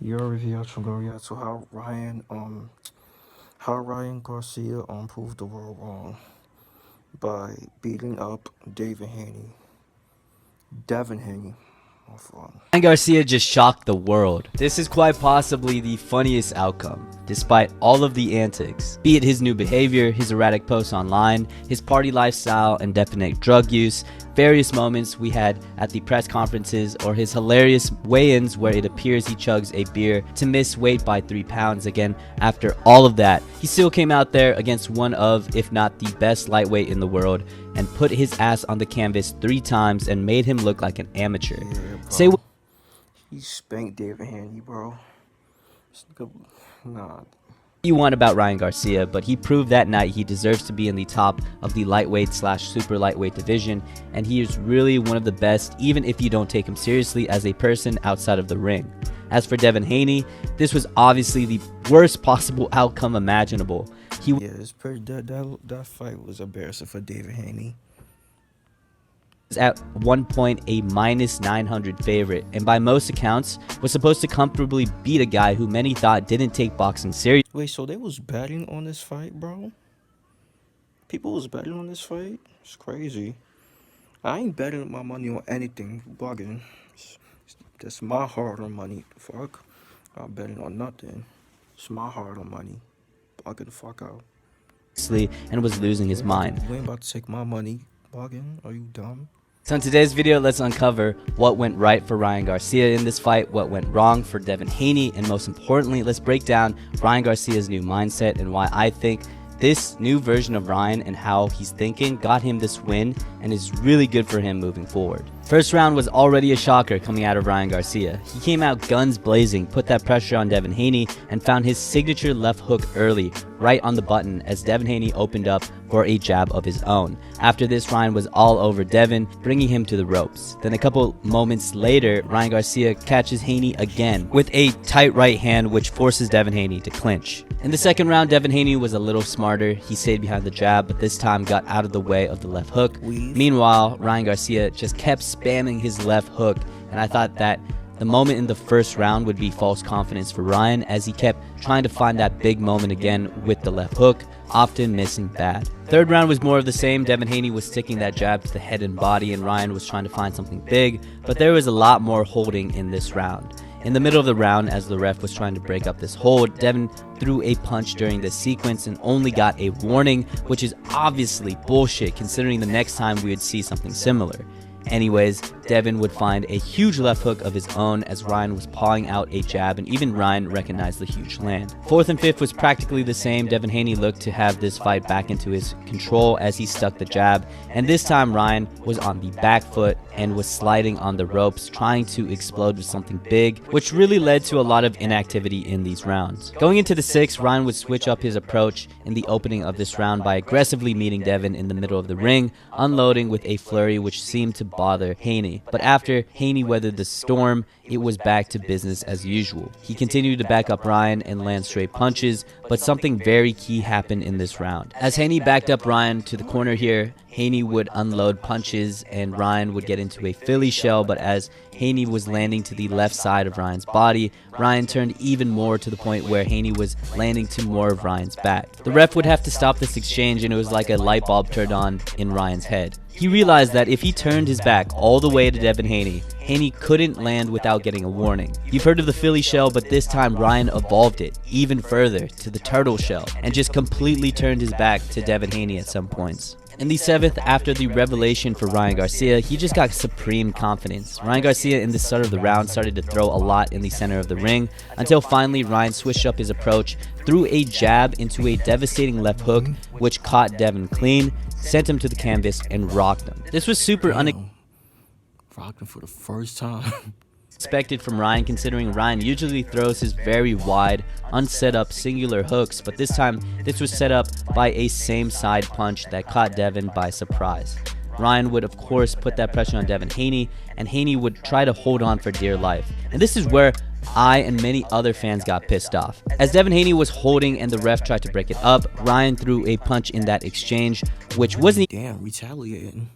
Your review from Garcia to how Ryan Garcia proved the world wrong by beating up Devin Haney. My fault. Ryan Garcia just shocked the world. This is quite possibly the funniest outcome, despite all of the antics. Be it his new behavior, his erratic posts online, his party lifestyle and definite drug use, various moments we had at the press conferences, or his hilarious weigh-ins where it appears he chugs a beer to miss weight by 3 pounds. Again, after all of that, he still came out there against one of, if not the best lightweight in the world, and put his ass on the canvas 3 times and made him look like an amateur. Yeah, bro. He spanked David Haney, bro. Nah. You want about Ryan Garcia, but he proved that night he deserves to be in the top of the lightweight / super lightweight division, and he is really one of the best, even if you don't take him seriously as a person outside of the ring. As for Devin Haney, this was obviously the worst possible outcome imaginable. It's pretty that fight was embarrassing for David Haney. Was at one point a -900 favorite, and by most accounts was supposed to comfortably beat a guy who many thought didn't take boxing seriously. Wait, so they was betting on this fight, bro? People was betting on this fight? It's crazy. I ain't betting my money on anything. Bugging. That's my hard-earned money. Fuck. I'm betting on nothing. It's my hard-earned money. Bugging the fuck out. And was losing his mind. You ain't about to take my money. Bugging? Are you dumb? So in today's video, let's uncover what went right for Ryan Garcia in this fight, what went wrong for Devin Haney, and most importantly, let's break down Ryan Garcia's new mindset and why I think this new version of Ryan and how he's thinking got him this win and is really good for him moving forward. First round was already a shocker coming out of Ryan Garcia. He came out guns blazing, put that pressure on Devin Haney, and found his signature left hook early, right on the button, as Devin Haney opened up for a jab of his own. After this, Ryan was all over Devin, bringing him to the ropes. Then a couple moments later, Ryan Garcia catches Haney again with a tight right hand, which forces Devin Haney to clinch. In the second round, Devin Haney was a little smarter. He stayed behind the jab, but this time got out of the way of the left hook. Meanwhile, Ryan Garcia just kept spamming his left hook, and I thought that the moment in the first round would be false confidence for Ryan, as he kept trying to find that big moment again with the left hook, often missing bad. Third round was more of the same. Devin Haney was sticking that jab to the head and body, and Ryan was trying to find something big, but there was a lot more holding in this round. In the middle of the round, as the ref was trying to break up this hold, Devin threw a punch during this sequence and only got a warning, which is obviously bullshit considering the next time we would see something similar. Anyways, Devin would find a huge left hook of his own as Ryan was pawing out a jab, and even Ryan recognized the huge land. Fourth and fifth was practically the same. Devin Haney looked to have this fight back into his control as he stuck the jab, and this time Ryan was on the back foot and was sliding on the ropes, trying to explode with something big, which really led to a lot of inactivity in these rounds. Going into the sixth, Ryan would switch up his approach in the opening of this round by aggressively meeting Devin in the middle of the ring, unloading with a flurry which seemed to bother Haney. But after Haney weathered the storm, it was back to business as usual. He continued to back up Ryan and land straight punches, but something very key happened in this round. As Haney backed up Ryan to the corner here, Haney would unload punches and Ryan would get into a Philly shell, but as Haney was landing to the left side of Ryan's body, Ryan turned even more to the point where Haney was landing to more of Ryan's back. The ref would have to stop this exchange, and it was like a light bulb turned on in Ryan's head. He realized that if he turned his back all the way to Devin Haney, Haney couldn't land without getting a warning. You've heard of the Philly shell, but this time Ryan evolved it even further to the turtle shell and just completely turned his back to Devin Haney at some points. In the seventh, after the revelation for Ryan Garcia, he just got supreme confidence. Ryan Garcia in the start of the round started to throw a lot in the center of the ring, until finally Ryan switched up his approach, threw a jab into a devastating left hook, which caught Devin clean, sent him to the canvas, and rocked him. This was super rocked him for the first time. Expected from Ryan, considering Ryan usually throws his very wide, unset up singular hooks, but this time this was set up by a same side punch that caught Devin by surprise. Ryan would of course put that pressure on Devin Haney, and Haney would try to hold on for dear life. And this is where I and many other fans got pissed off. As Devin Haney was holding and the ref tried to break it up, Ryan threw a punch in that exchange, which wasn't retaliating.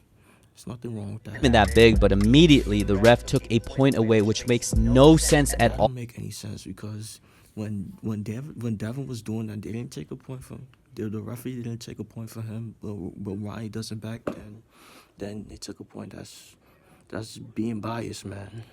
There's nothing wrong with that. Even that big, but immediately the ref took a point away, which makes no sense at all. Don't make any sense because when Devin was doing that, they didn't take a point from the referee didn't take a point for him, but Ryan doesn't back, then they took a point. That's being biased, man.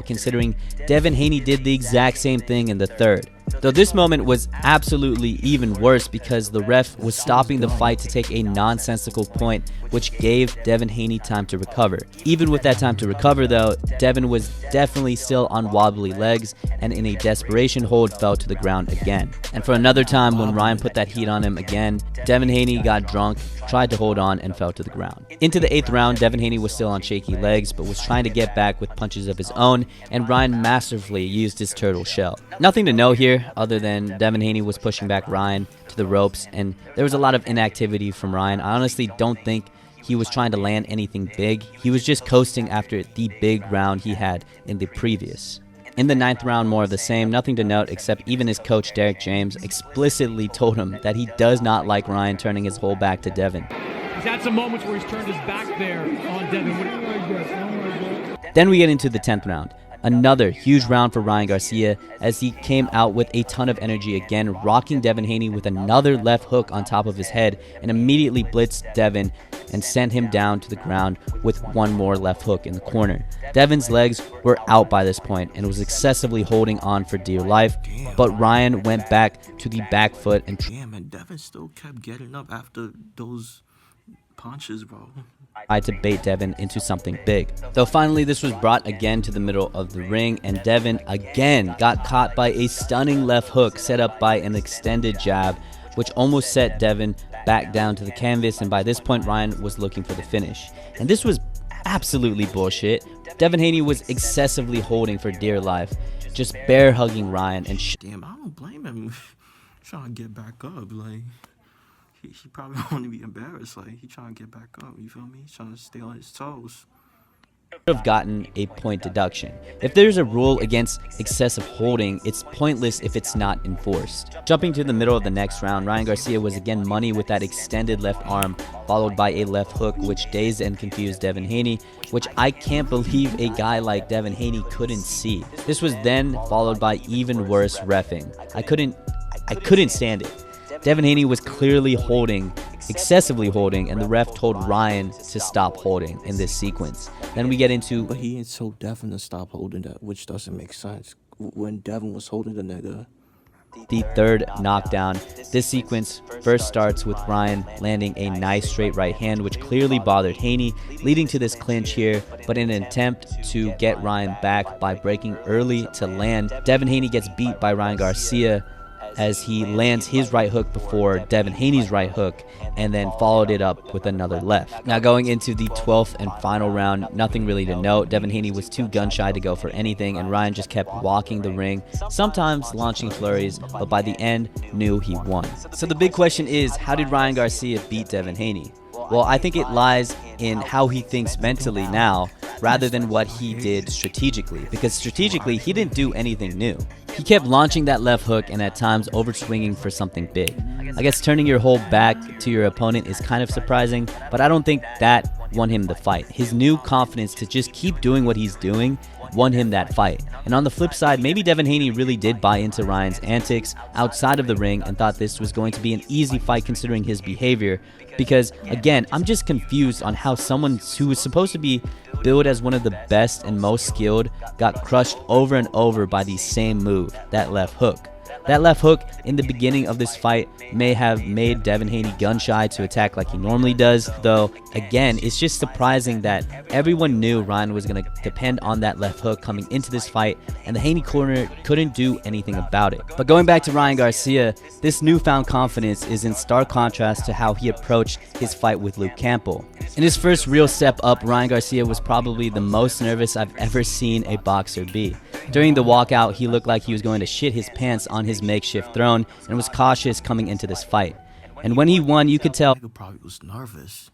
Considering Devin Haney did the exact same thing in the third. Though this moment was absolutely even worse because the ref was stopping the fight to take a nonsensical point, which gave Devin Haney time to recover. Even with that time to recover though, Devin was definitely still on wobbly legs and in a desperation hold fell to the ground again. And for another time when Ryan put that heat on him again, Devin Haney got drunk, tried to hold on and fell to the ground. Into the 8th round, Devin Haney was still on shaky legs but was trying to get back with punches of his own, and Ryan masterfully used his turtle shell. Nothing to know here other than Devin Haney was pushing back Ryan to the ropes and there was a lot of inactivity from Ryan. I honestly don't think he was trying to land anything big. He was just coasting after the big round he had in the previous. In the 9th round, more of the same, nothing to note except even his coach Derek James explicitly told him that he does not like Ryan turning his whole back to Devin. He's had some moments where he's turned his back there on Devin. Then we get into the 10th round. Another huge round for Ryan Garcia as he came out with a ton of energy again, rocking Devin Haney with another left hook on top of his head and immediately blitzed Devin and sent him down to the ground with one more left hook in the corner. Devin's legs were out by this point and was excessively holding on for dear life, but Ryan went back to the back foot and Devin still kept getting up after those punches, bro. tried to bait Devin into something big. Though finally this was brought again to the middle of the ring and Devin again got caught by a stunning left hook set up by an extended jab, which almost set Devin back down to the canvas, and by this point Ryan was looking for the finish. And this was absolutely bullshit. Devin Haney was excessively holding for dear life, just bear hugging Ryan and damn, I don't blame him trying to get back up. Like he probably want to be embarrassed. Like he trying to get back up. You feel me? He's trying to stay on his toes. Should have gotten a point deduction. If there's a rule against excessive holding, it's pointless if it's not enforced. Jumping to the middle of the next round, Ryan Garcia was again money with that extended left arm, followed by a left hook which dazed and confused Devin Haney, which I can't believe a guy like Devin Haney couldn't see. This was then followed by even worse reffing. I couldn't stand it. Devin Haney was clearly holding, excessively holding, and the ref told Ryan to stop holding in this sequence. Then we get into... But he ain't so Devin to stop holding that, which doesn't make sense. When Devin was holding the nigga. The third knockdown. This sequence first starts with Ryan landing a nice straight right hand, which clearly bothered Haney, leading to this clinch here. But in an attempt to get Ryan back by breaking early to land, Devin Haney gets beat by Ryan Garcia as he lands his right hook before Devin Haney's right hook and then followed it up with another left. Now going into the 12th and final round, nothing really to note. Devin Haney was too gun shy to go for anything and Ryan just kept walking the ring, sometimes launching flurries, but by the end knew he won. So the big question is, how did Ryan Garcia beat Devin Haney? Well, I think it lies in how he thinks mentally now rather than what he did strategically, because strategically he didn't do anything new. He kept launching that left hook and at times overswinging for something big. I guess turning your whole back to your opponent is kind of surprising, but I don't think that won him the fight. His new confidence to just keep doing what he's doing won him that fight. And on the flip side, maybe Devin Haney really did buy into Ryan's antics outside of the ring and thought this was going to be an easy fight considering his behavior, because again, I'm just confused on how someone who was supposed to be billed as one of the best and most skilled got crushed over and over by the same move, that left hook. That left hook in the beginning of this fight may have made Devin Haney gun shy to attack like he normally does, though again, it's just surprising that everyone knew Ryan was going to depend on that left hook coming into this fight, and the Haney corner couldn't do anything about it. But going back to Ryan Garcia, this newfound confidence is in stark contrast to how he approached his fight with Luke Campbell. In his first real step up, Ryan Garcia was probably the most nervous I've ever seen a boxer be. During the walkout, he looked like he was going to shit his pants on his makeshift throne and was cautious coming into this fight. And when he won, you could tell He probably was nervous.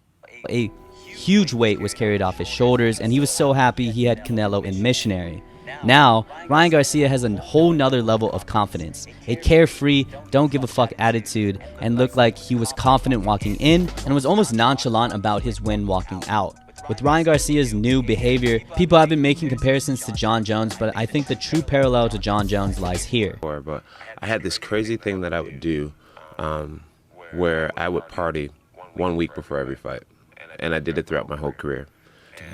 a huge weight was carried off his shoulders, and he was so happy he had Canelo in missionary. Now, Ryan Garcia has a whole nother level of confidence, a carefree, don't give a fuck attitude, and looked like he was confident walking in and was almost nonchalant about his win walking out. With Ryan Garcia's new behavior, people have been making comparisons to Jon Jones, but I think the true parallel to Jon Jones lies here. But I had this crazy thing that I would do where I would party 1 week before every fight. And I did it throughout my whole career.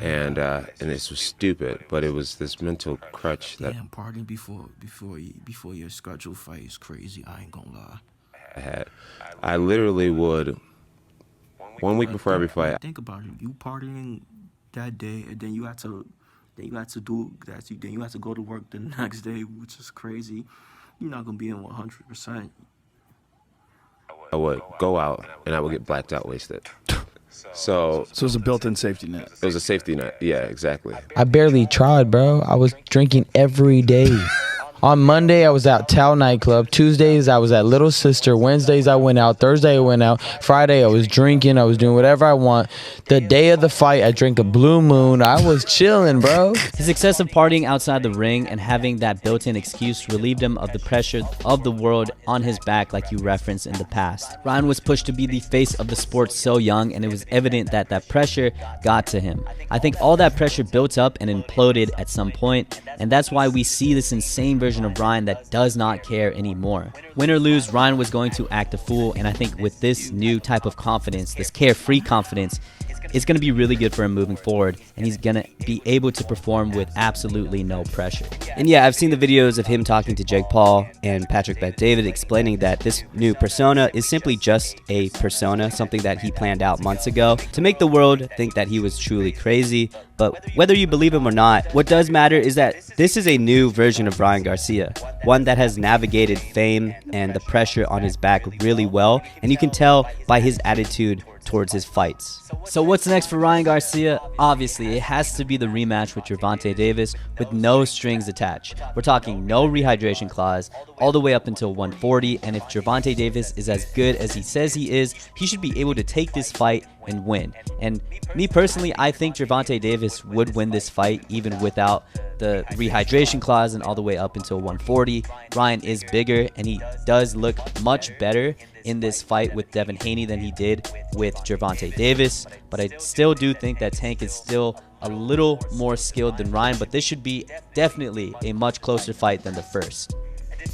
And this was stupid, but it was this mental crutch that Partying before your scheduled fight is crazy. I ain't gonna lie. I had. I literally would 1 week before every fight. Think about it. You partying that day, and then you had to do that. Then you had to go to work the next day, which is crazy. You're not gonna be in 100%. I would go out and I would get blacked out wasted. So it was a built-in safety net. It was a safety net. Yeah, exactly. I barely tried, bro. I was drinking every day. On Monday, I was at Tao nightclub. Tuesdays, I was at Little Sister. Wednesdays, I went out. Thursday, I went out. Friday, I was drinking. I was doing whatever I want. The day of the fight, I drank a Blue Moon. I was chilling, bro. His excessive partying outside the ring and having that built-in excuse relieved him of the pressure of the world on his back like you referenced in the past. Ryan was pushed to be the face of the sport so young, and it was evident that that pressure got to him. I think all that pressure built up and imploded at some point, and that's why we see this insane version of Ryan that does not care anymore. Win or lose, Ryan was going to act a fool, and I think with this new type of confidence, this carefree confidence, it's going to be really good for him moving forward, and he's going to be able to perform with absolutely no pressure. And yeah, I've seen the videos of him talking to Jake Paul and Patrick Bet-David explaining that this new persona is simply just a persona, something that he planned out months ago to make the world think that he was truly crazy. But whether you believe him or not, what does matter is that this is a new version of Ryan Garcia, one that has navigated fame and the pressure on his back really well, and you can tell by his attitude towards his fights. So what's next for Ryan Garcia? Obviously, it has to be the rematch with Gervonta Davis with no strings attached. We're talking no rehydration clause all the way up until 140, and if Gervonta Davis is as good as he says he is, he should be able to take this fight and win. And me personally, I think Gervonta Davis would win this fight even without the rehydration clause and all the way up until 140. Ryan is bigger and he does look much better in this fight with Devin Haney than he did with Gervonta Davis, but I still do think that Tank is still a little more skilled than Ryan, but this should be definitely a much closer fight than the first.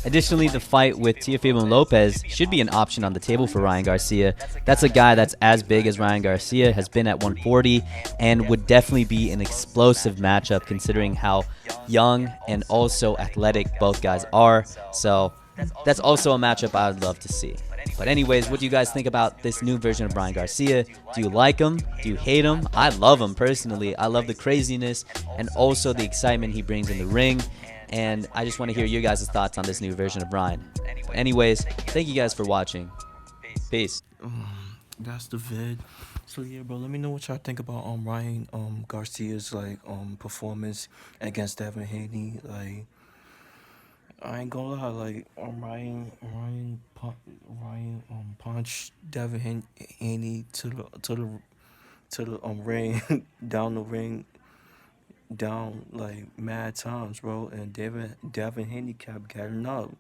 Additionally, the fight with Teofimo Lopez should be an option on the table for Ryan Garcia. That's a guy that's as big as Ryan Garcia, has been at 140, and would definitely be an explosive matchup considering how young and also athletic both guys are. So that's also a matchup I would love to see. But anyways, what do you guys think about this new version of Ryan Garcia? Do you like him? Do you hate him? I love him personally. I love the craziness and also the excitement he brings in the ring. And I just want to hear your guys' thoughts on this new version of Ryan. But anyways, thank you guys for watching. Peace. That's the vid. So yeah, bro, let me know what y'all think about Ryan Garcia's performance against Devin Haney. Like, I ain't gonna lie, like Ryan punched Devin Haney to the ring down the ring down like mad times, bro, and Devin Haney kept getting up,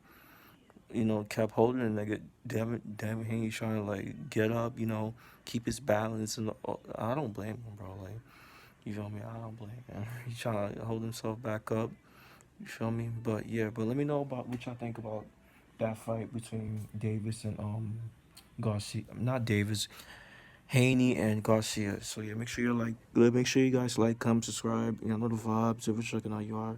kept holding it. Like Devin Haney trying to like get up, keep his balance, and I don't blame him, bro. Like, you feel me? I don't blame him. He trying to hold himself back up. You feel me? But yeah, but let me know about what y'all think about that fight between Davis and Garcia. Not Davis, Haney and Garcia. So yeah, make sure you guys like, comment, subscribe. You know the vibes. If you're checking out, you are.